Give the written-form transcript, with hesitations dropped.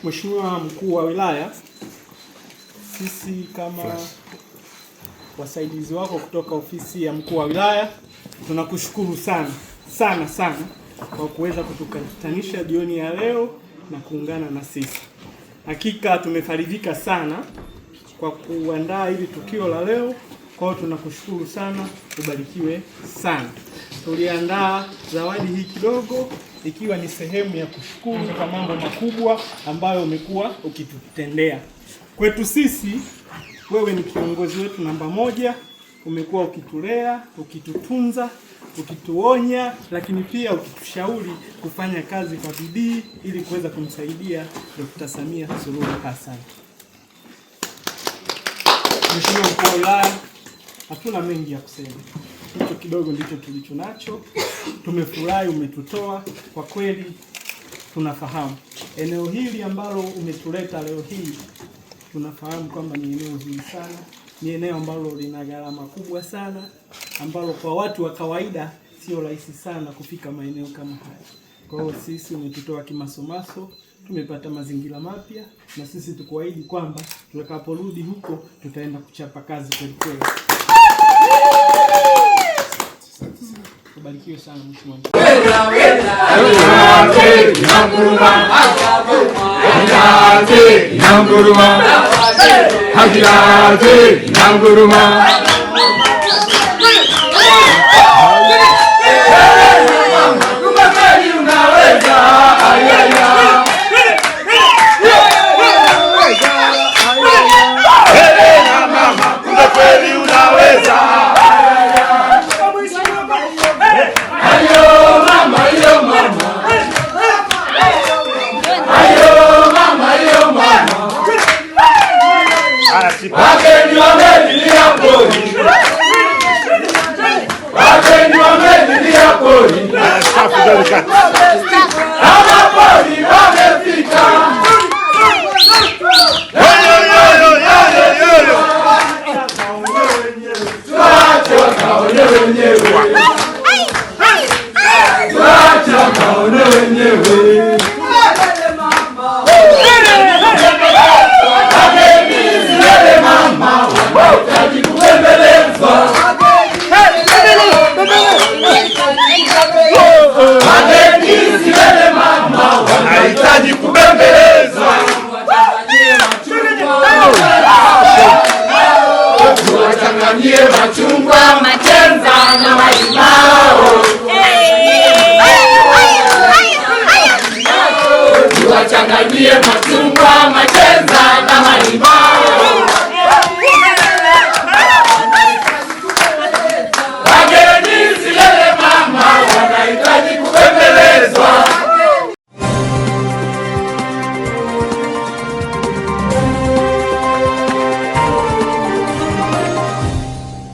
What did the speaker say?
Mheshimiwa Mkuu wa Wilaya, sisi kama wasaidizi wako kutoka ofisi ya Mkuu wa Wilaya tunakushukuru sana kwa kuweza kutukutanisha jioni ya leo na kuungana na sisi. Hakika tumefarijika sana kwa kuandaa hili tukio la leo. Kwa hiyo tunakushukuru sana, ubarikiwe sana. Tuliandaa zawadi hii kidogo ikiwa ni sehemu ya kushukuru kwa mambo makubwa ambayo umekuwa ukitutendea. Kwetu sisi wewe ni kiongozi wetu namba moja, umekuwa ukitulea, ukitutunza, ukituonya, lakini pia ukitushauri kufanya kazi kwa bidii ili kuweza kumsaidia Dr. Samia Suluhu Hassan. Mheshimiwa Mkuu wa Wilaya, hatuna mengi ya kusema. Hicho kidogo ndicho tulicho nacho. Tumefurahi umetutoa, kwa kweli tunafahamu eneo hili ambalo umetuleta leo hii, tunafahamu kwamba ni eneo zuri sana, ni eneo ambalo lina gharama kubwa sana, ambalo kwa watu wa kawaida sio rahisi sana kufika maeneo kama haya. Kwa hiyo sisi umetutoa kimasomaso, tumepata mazingira mapya, na sisi tukuahidi kwamba tutakaporudi huko tutaenda kuchapa kazi kweli kweli. Ubarikiwe sana mheshimiwa. Machungwa, machenza na malimao. Tuwachanganyie machungwa, machenza na malimao.